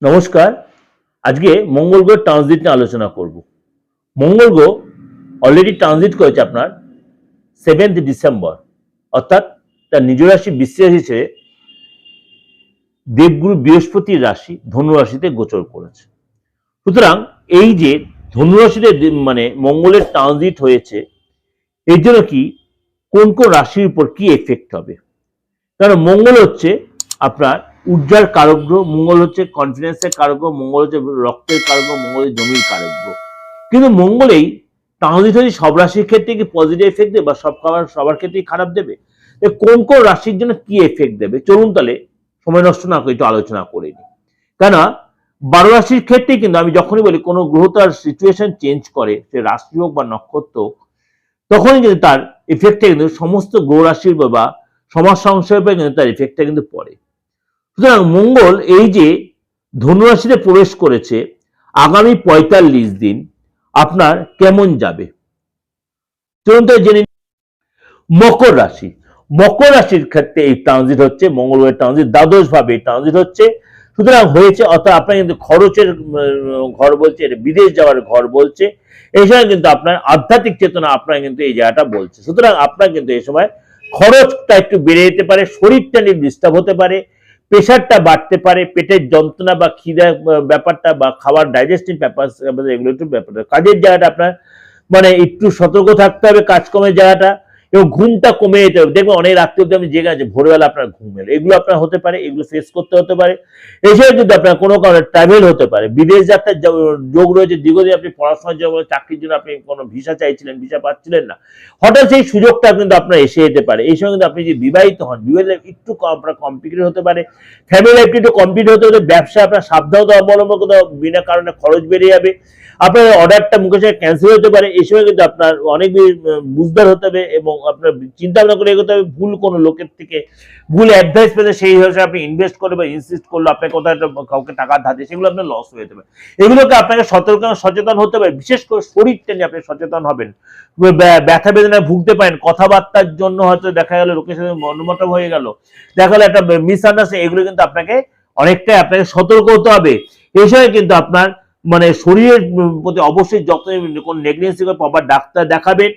নমস্কার। আজকে মঙ্গল গ্রহ ট্রানজিট নিয়ে আলোচনা করব। মঙ্গল গ্রহ অলরেডি ট্রানজিট করেছে আপনার 7th ডিসেম্বর, অর্থাৎ তার নিজ রাশি বৃশ্চিক রাশি ছেড়ে দেবগুরু বৃহস্পতির রাশি ধনু রাশিতে গোচর করেছে। সুতরাং এই যে ধনু রাশিতে মানে মঙ্গলের ট্রানজিট হয়েছে, এর জন্য কি কোন কোন রাশির উপর কি এফেক্ট হবে? কারণ মঙ্গল হচ্ছে আপনার ঊর্জার কারক গ্রহ, মঙ্গল হচ্ছে কনফিডেন্সের কারক গ্রহ, মঙ্গল হচ্ছে রক্তের কারক গ্রহ, মঙ্গল হচ্ছে জমির কারক গ্রহ। কিন্তু মঙ্গলেই ট্রানজিট হচ্ছে সব রাশির ক্ষেত্রে কি পজিটিভ এফেক্ট দেবে বা সবার ক্ষেত্রেই খারাপ দেবে? কোন কোন রাশির জন্য কি এফেক্ট দেবে চলুন তাহলে সময় নষ্ট না করে একটু আলোচনা করে নিই। কেন 12 রাশির ক্ষেত্রে কিন্তু আমি যখনই বলি কোনো গ্রহ তার সিচুয়েশন চেঞ্জ করে, সে রাশি হোক বা নক্ষত্র হোক, তখনই কিন্তু তার এফেক্টটা কিন্তু সমস্ত গ্রহ রাশির বা সমাজ সংসারের উপরে কিন্তু তার এফেক্টটা কিন্তু পড়ে। সুতরাং মঙ্গল এই যে ধনু রাশিতে প্রবেশ করেছে, আগামী 45 দিন আপনার কেমন যাবে চলুন তো জেনে। মকর রাশি, মকর রাশির ক্ষেত্রে এই ট্রানজিট হচ্ছে, মঙ্গলবার ট্রানজিট দ্বাদশ ভাবে ট্রানজিট হচ্ছে। সুতরাং হয়েছে, অর্থাৎ আপনার কিন্তু খরচের ঘর বলছে, বিদেশ যাওয়ার ঘর বলছে। এই সময় কিন্তু আপনার আধ্যাত্মিক চেতনা আপনার কিন্তু এই জায়গাটা বলছে। সুতরাং আপনার কিন্তু এই সময় খরচটা একটু বেড়ে যেতে পারে, শরীরটা নিয়ে ডিস্টার্ব হতে পারে, প্রেশারটা বাড়তে পারে, পেটের যন্ত্রণা বা খিদা ব্যাপারটা বা খাবার ডাইজেস্টিভ ব্যাপার, এগুলো একটু ব্যাপারটা, কাজের জায়গাটা আপনার মানে একটু সতর্ক থাকতে হবে, কাজকর্মের জায়গাটা, এবং ঘুমটা কমে যেতে হবে। দেখবেন অনেক রাত্রে অব্দি আপনি জেগে আছে, ভোরবেলা আপনার ঘুম এলো, এগুলো আপনার হতে পারে, এগুলো ফেস করতে হতে পারে। এছাড়া কিন্তু আপনার কোনো কারণে ট্রাভেল হতে পারে, বিদেশ যাত্রার যোগ রয়েছে। দীর্ঘদিন আপনি পড়াশোনার জন্য চাকরির জন্য আপনি কোনো ভিসা চাইছিলেন, ভিসা পাচ্ছিলেন না, হঠাৎ সেই সুযোগটা কিন্তু আপনার এসে যেতে পারে। এই সময় কিন্তু আপনি যে বিবাহিত হন, বিবাহ লাইফ একটু আপনার কমপ্লিকেটেড হতে পারে, ফ্যামিলি লাইফ একটু কমপ্লিট হতে হতে, ব্যবসা আপনার সাবধানতা অবলম্বন করতে, বিনা কারণে খরচ বেড়ে যাবে, আপনার অর্ডারটা মুখে সাথে ক্যান্সেল হতে পারে। এই সময় কিন্তু আপনার অনেক বুঝদার হতে হবে এবং আপনার চিন্তা ভাবনা করে এগোতে হবে। ভুল কোনো লোকের থেকে ভুল অ্যাডভাইস পেলে সেই হিসেবে আপনি ইনভেস্ট করলে বা ইনসিস্ট করলে আপনার কোথাও কাউকে টাকা ধার দিয়ে, সেগুলো আপনার লস হয়ে যেতে পারে। এগুলোকে আপনাকে সতর্ক সচেতন হতে হবে। বিশেষ করে শরীরটা নিয়ে আপনি সচেতন হবেন। ব্যথা বেদনায় ভুগতে পারেন, কথাবার্তার জন্য হয়তো দেখা গেল লোকের সাথে মনোমাটাব হয়ে গেল, দেখা গেল একটা মিসআন্ডারস্ট্যান্ডিং, এগুলো কিন্তু আপনাকে অনেকটাই আপনাকে সতর্ক হতে হবে। এই সময় কিন্তু আপনার মানে শরীরের প্রতি অবশ্যই যত্ন নেবেন, কোন নেগলিজেন্সি করে প্রপার ডাক্তার দেখাবেন।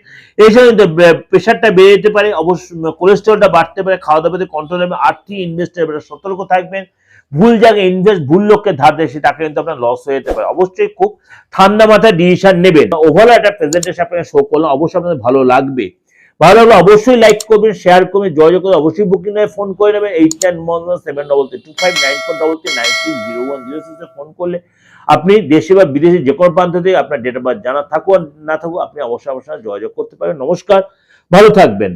এই সময় কিন্তু প্রেশারটা বেড়ে যেতে পারে, অবশ্যই কোলেস্টেরলটা বাড়তে পারে, খাওয়া দাওয়াতে কন্ট্রোল হবে, আর্থিক ইনভেস্টের ব্যাপারে সতর্ক থাকবেন। ভুল জায়গায় ইনভেস্ট, ভুল লোককে ধার দেয়, তাকে কিন্তু আপনার লস হয়ে যেতে পারে। অবশ্যই খুব ঠান্ডা মাথায় ডিসিশন নেবেন। ওভারঅল একটা প্রেজেন্টেশন আপনাকে শো করলাম, অবশ্যই আপনাদের ভালো লাগবে। ভালো লাগলে অবশ্যই লাইক করবেন, শেয়ার করবেন, যোগাযোগ করে অবশ্যই বুকিং নেবে, ফোন করে নেবেন 891723299433960106 ফোন করলে আপনি দেশে বা বিদেশে যে কোনো প্রান্ত থেকে আপনার ডেট অফ বার্থ জানা থাকুক না থাকুক, আপনি অবশ্যই যোগাযোগ করতে পারেন। নমস্কার, ভালো থাকবেন।